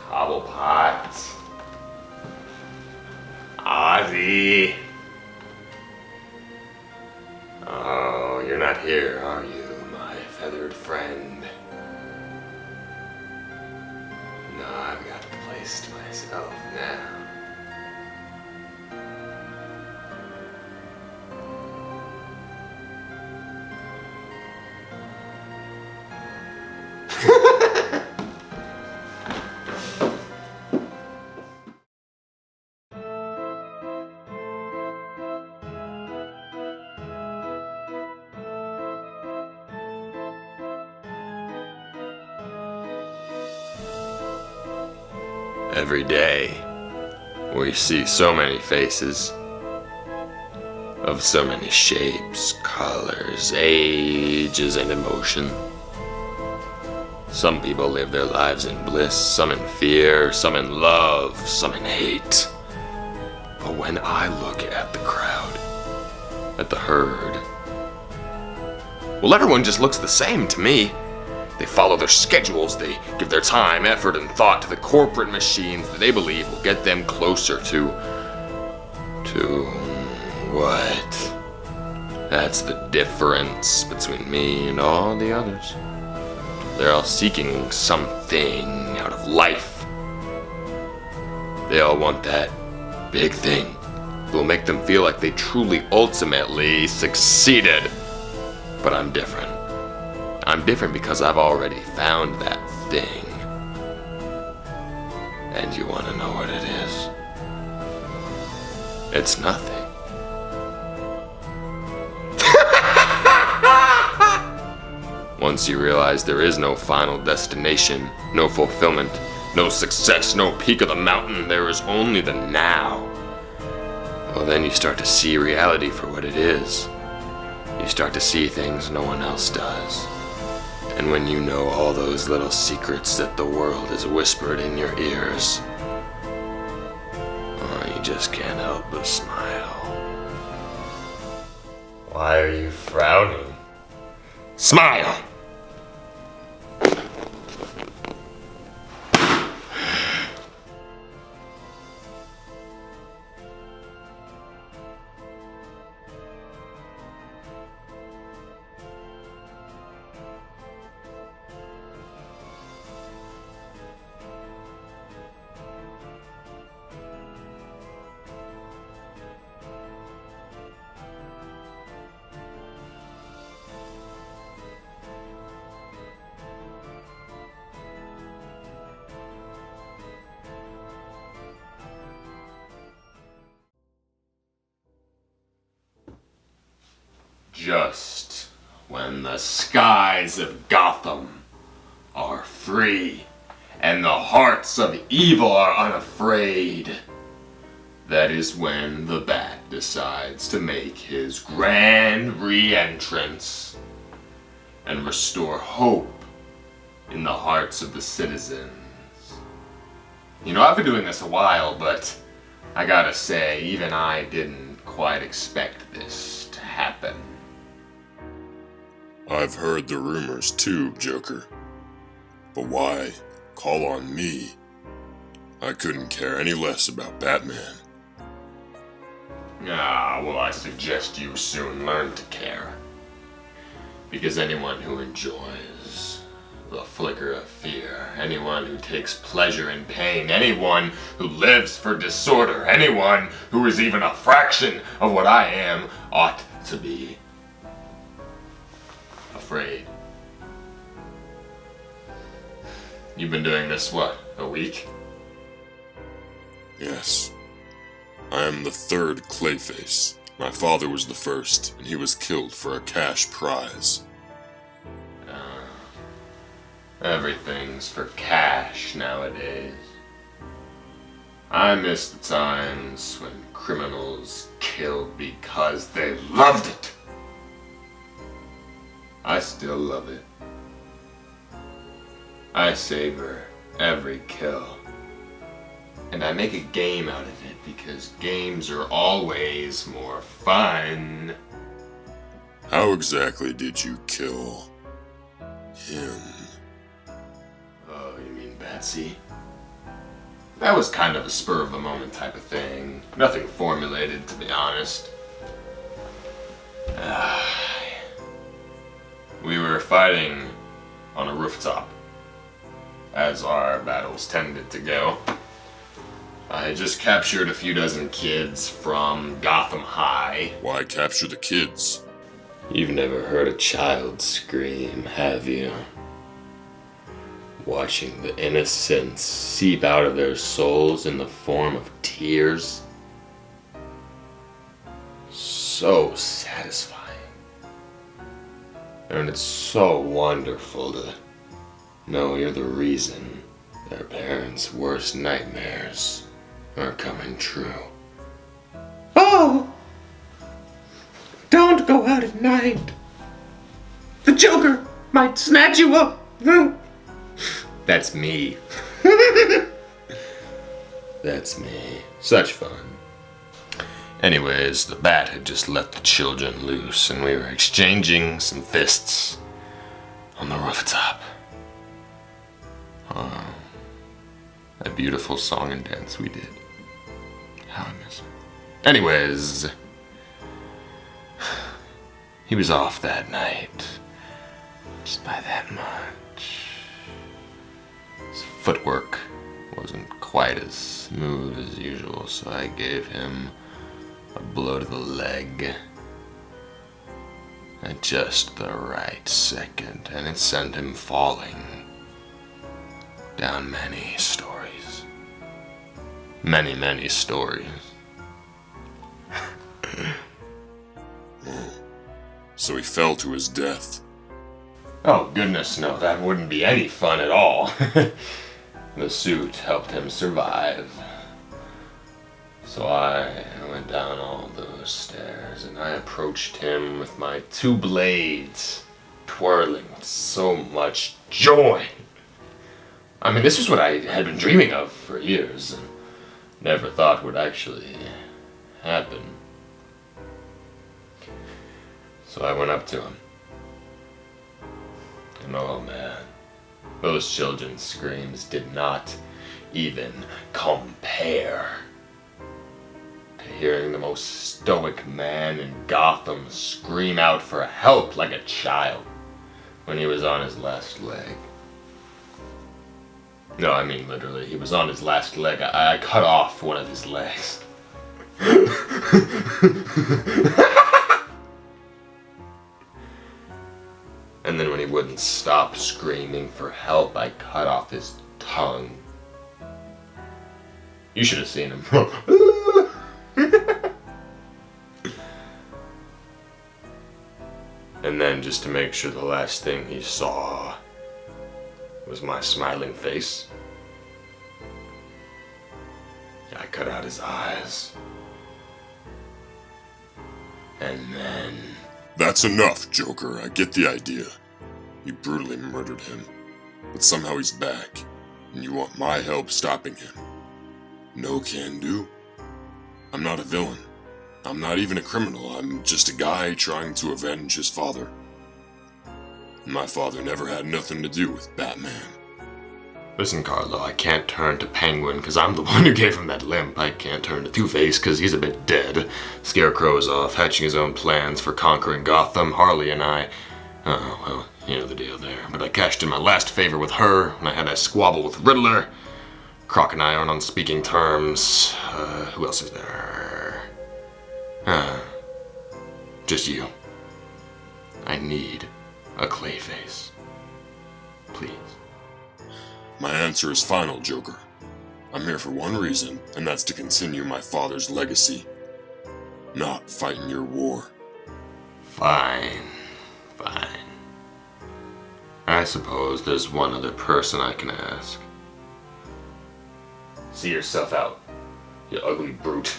Cobblepot. Ozzy. Oh, you're not here, are you, my feathered friend? No, I've got the place to myself now. Every day, we see so many faces, of so many shapes, colors, ages, and emotion. Some people live their lives in bliss, some in fear, some in love, some in hate. But when I look at the crowd, at the herd, well, everyone just looks the same to me. They follow their schedules, they give their time, effort, and thought to the corporate machines that they believe will get them closer to what? That's the difference between me and all the others. They're all seeking something out of life. They all want that big thing that will make them feel like they truly, ultimately succeeded. But I'm different. I'm different because I've already found that thing. And you want to know what it is? It's nothing. Once you realize there is no final destination, no fulfillment, no success, no peak of the mountain, there is only the now. Well, then you start to see reality for what it is. You start to see things no one else does. And when you know all those little secrets that the world has whispered in your ears, oh, you just can't help but smile. Why are you frowning? Smile! Just when the skies of Gotham are free and the hearts of evil are unafraid, that is when the Bat decides to make his grand re-entrance and restore hope in the hearts of the citizens. You know, I've been doing this a while, but I gotta say, even I didn't quite expect this to happen. I've heard the rumors too, Joker. But why call on me? I couldn't care any less about Batman. Ah, well, I suggest you soon learn to care. Because anyone who enjoys the flicker of fear, anyone who takes pleasure in pain, anyone who lives for disorder, anyone who is even a fraction of what I am, ought to be afraid. You've been doing this, what, a week? Yes. I am the third Clayface. My father was the first, and he was killed for a cash prize. Everything's for cash nowadays. I miss the times when criminals killed because they loved it. I still love it. I savor every kill. And I make a game out of it because games are always more fun. How exactly did you kill him? Oh, you mean Betsy? That was kind of a spur of the moment type of thing. Nothing formulated, to be honest. We were fighting on a rooftop, as our battles tended to go. I had just captured a few dozen kids from Gotham High. Why capture the kids? You've never heard a child scream, have you? Watching the innocence seep out of their souls in the form of tears. So satisfying. And it's so wonderful to know you're the reason their parents' worst nightmares are coming true. Oh! Don't go out at night. The Joker might snatch you up. That's me. That's me. Such fun. Anyways, the bat had just let the children loose, and we were exchanging some fists on the rooftop. Oh, a beautiful song and dance we did. How I miss it. Anyways, he was off that night. Just by that much. His footwork wasn't quite as smooth as usual, so I gave him a blow to the leg at just the right second, and it sent him falling down many stories. Many, many stories. So he fell to his death. Oh goodness, no, that wouldn't be any fun at all. The suit helped him survive. So I went down all those stairs and I approached him with my two blades twirling with so much joy. I mean, this is what I had been dreaming of for years and never thought would actually happen. So I went up to him. And oh man, those children's screams did not even compare to hearing the most stoic man in Gotham scream out for help like a child when he was on his last leg. No, I mean literally, he was on his last leg. I cut off one of his legs. And then when he wouldn't stop screaming for help, I cut off his tongue. You should have seen him. And then just to make sure the last thing he saw was my smiling face, I cut out his eyes. And then... That's enough, Joker. I get the idea. You brutally murdered him. But somehow he's back, and you want my help stopping him. No can do. I'm not a villain. I'm not even a criminal. I'm just a guy trying to avenge his father. My father never had nothing to do with Batman. Listen, Carlo, I can't turn to Penguin because I'm the one who gave him that limp. I can't turn to Two-Face because he's a bit dead. Scarecrow's off, hatching his own plans for conquering Gotham. Harley and I... Oh, well, you know the deal there. But I cashed in my last favor with her when I had that squabble with Riddler. Croc and I aren't on speaking terms. Who else is there? Just you. I need a Clayface. Please. My answer is final, Joker. I'm here for one reason, and that's to continue my father's legacy. Not fighting your war. Fine. I suppose there's one other person I can ask. See yourself out, you ugly brute.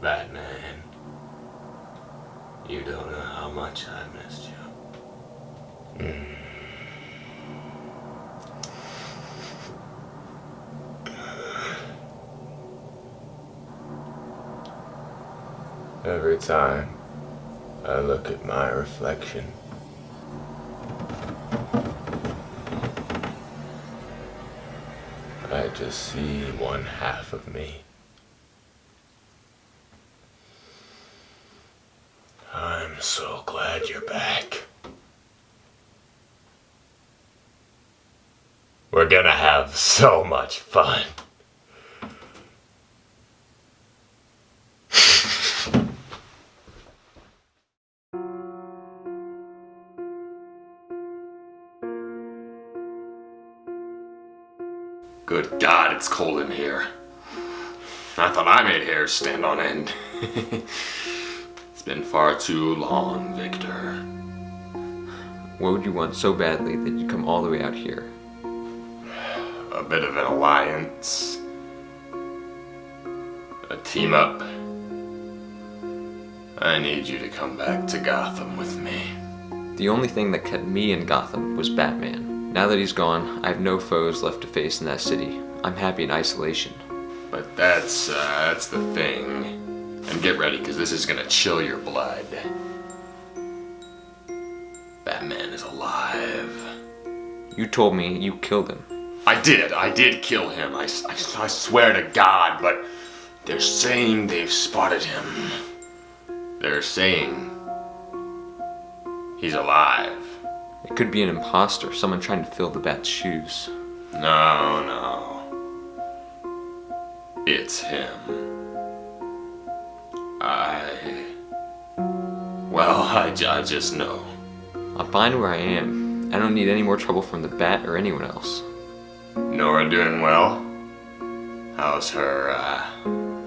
Batman, you don't know how much I missed you. Every time I look at my reflection, I just see one half of me. I'm so glad you're back. We're gonna have so much fun. Good God, it's cold in here. I thought I made hair stand on end. It's been far too long, Victor. What would you want so badly that you'd come all the way out here? A bit of an alliance. A team up. I need you to come back to Gotham with me. The only thing that kept me in Gotham was Batman. Now that he's gone, I have no foes left to face in that city. I'm happy in isolation. But that's the thing. And get ready, because this is gonna chill your blood. Batman is alive. You told me you killed him. I did kill him. I swear to God, but they're saying they've spotted him. They're saying he's alive. It could be an imposter, someone trying to fill the Bat's shoes. No. It's him. I just know. I'm fine where I am. I don't need any more trouble from the Bat or anyone else. Nora doing well? How's her,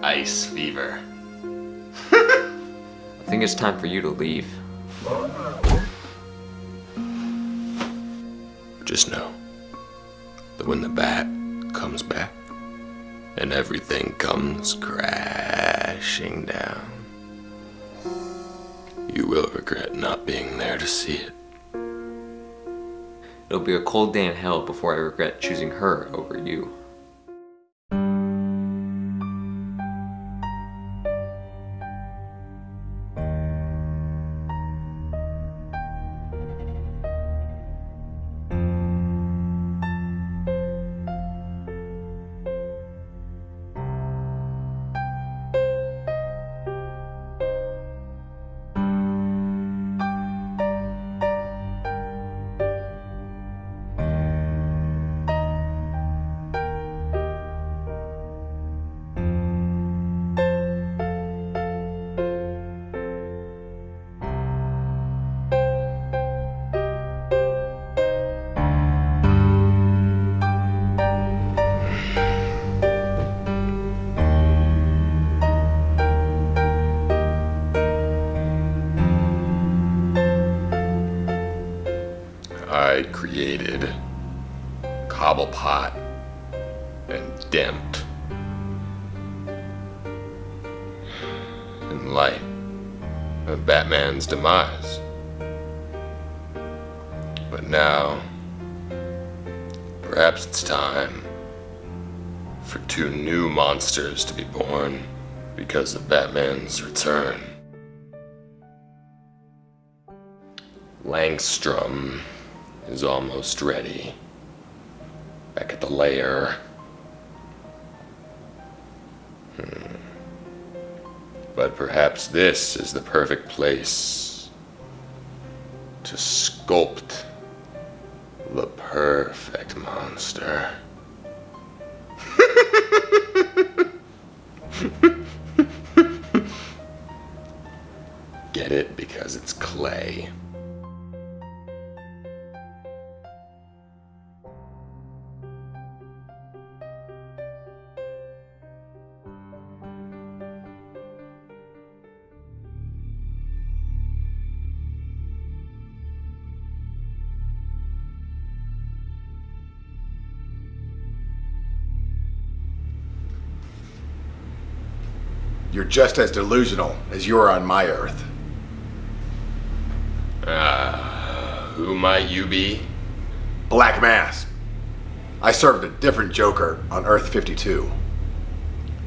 ice fever? I think it's time for you to leave. Just know that when the Bat comes back and everything comes crashing down, you will regret not being there to see it. It'll be a cold day in hell before I regret choosing her over you. I created Cobblepot and Dent in light of Batman's demise. But now, perhaps it's time for two new monsters to be born because of Batman's return. Langstrom is almost ready. Back at the lair. But perhaps this is the perfect place to sculpt the perfect monster. Get it? Because it's clay. You're just as delusional as you are on my Earth. Who might you be? Black Mask. I served a different Joker on Earth 52.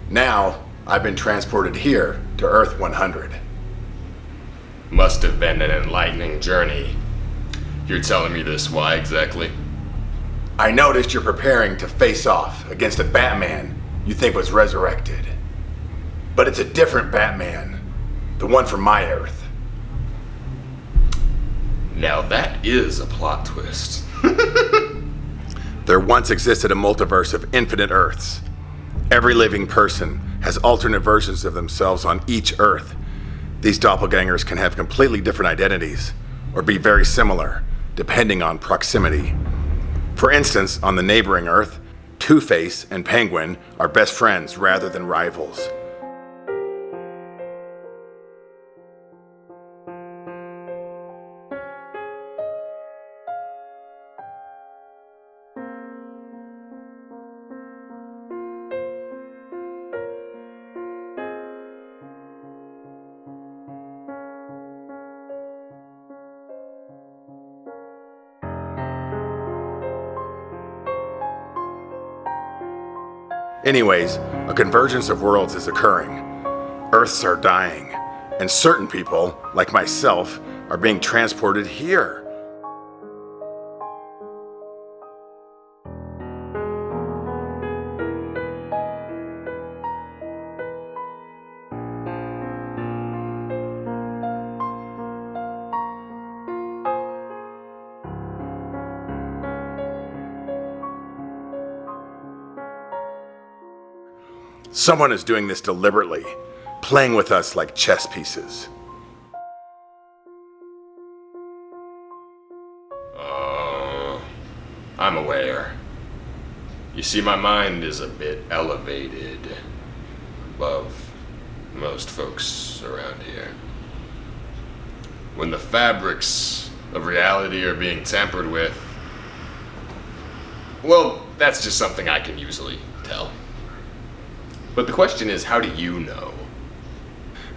Now, I've been transported here to Earth 100. Must have been an enlightening journey. You're telling me this, why exactly? I noticed you're preparing to face off against a Batman you think was resurrected. But it's a different Batman, the one from my Earth. Now that is a plot twist. There once existed a multiverse of infinite Earths. Every living person has alternate versions of themselves on each Earth. These doppelgangers can have completely different identities, or be very similar, depending on proximity. For instance, on the neighboring Earth, Two-Face and Penguin are best friends rather than rivals. Anyways, a convergence of worlds is occurring. Earths are dying, and certain people, like myself, are being transported here. Someone is doing this deliberately, playing with us like chess pieces. I'm aware. You see, my mind is a bit elevated above most folks around here. When the fabrics of reality are being tampered with, well, that's just something I can usually tell. But the question is, how do you know?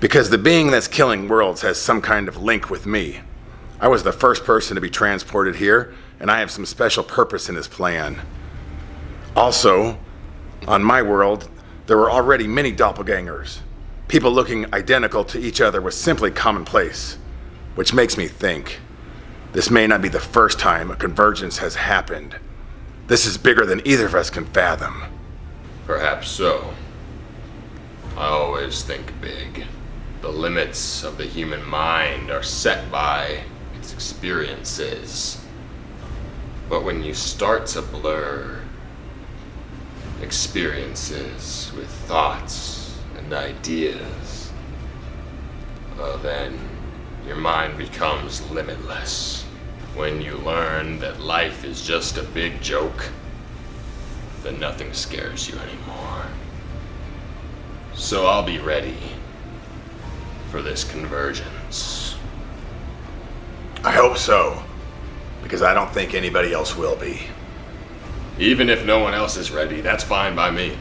Because the being that's killing worlds has some kind of link with me. I was the first person to be transported here, and I have some special purpose in his plan. Also, on my world, there were already many doppelgangers. People looking identical to each other was simply commonplace, which makes me think this may not be the first time a convergence has happened. This is bigger than either of us can fathom. Perhaps so. I always think big. The limits of the human mind are set by its experiences. But when you start to blur experiences with thoughts and ideas, well then your mind becomes limitless. When you learn that life is just a big joke, then nothing scares you anymore. So I'll be ready for this convergence. I hope so, because I don't think anybody else will be. Even if no one else is ready, that's fine by me.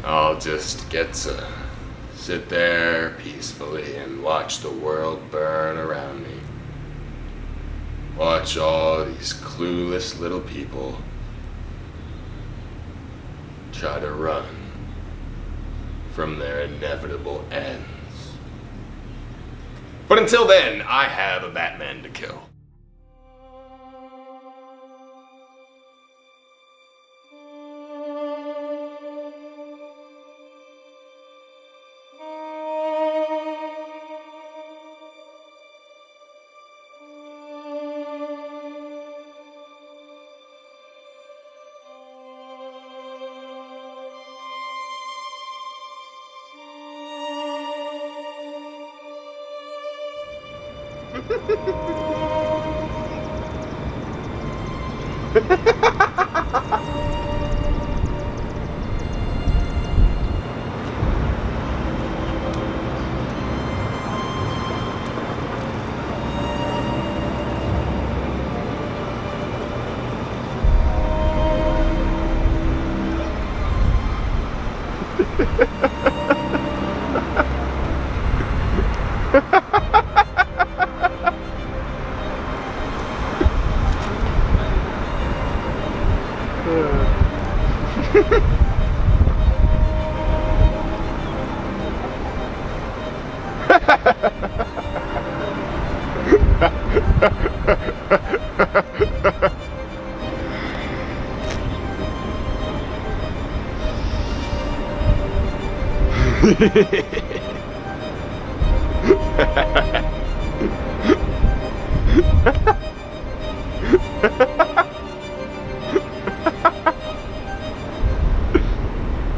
I'll just get to sit there peacefully and watch the world burn around me. Watch all these clueless little people try to run from their inevitable ends. But until then, I have a Batman to kill.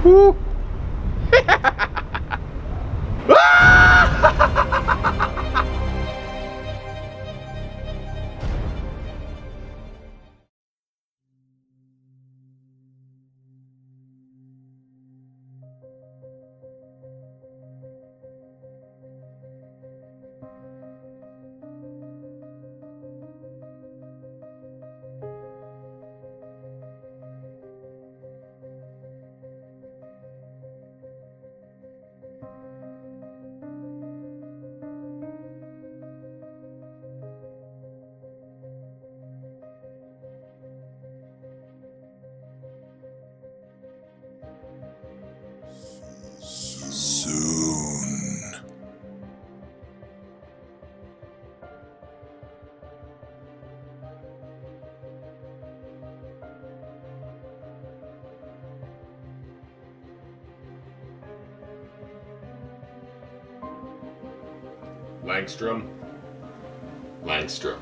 Woo. Soon. Langstrom? Langstrom.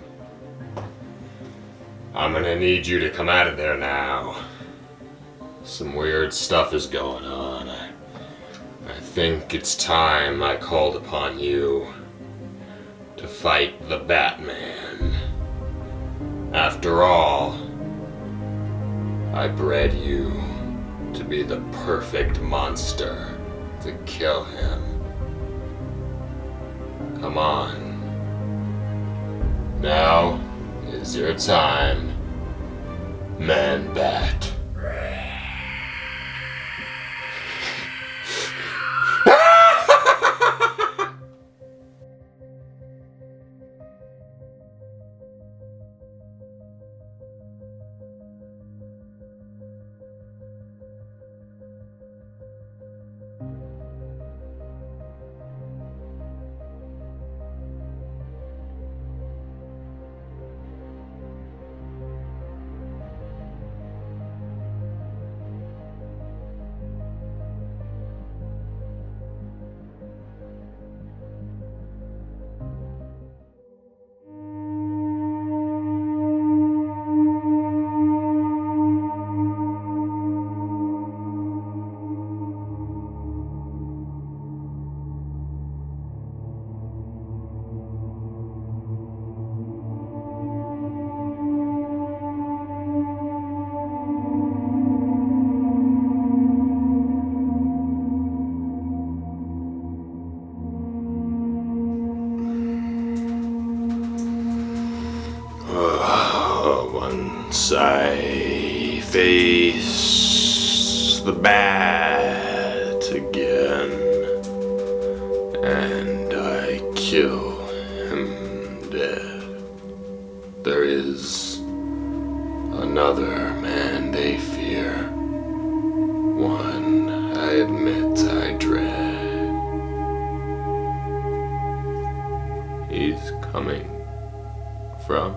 I'm gonna need you to come out of there now. Some weird stuff is going on. I think it's time I called upon you to fight the Batman. After all, I bred you to be the perfect monster to kill him. Come on. Now is your time, Man-Bat. Once I face the bat again, and I kill him dead, there is another man they fear, one I admit I dread. He's coming from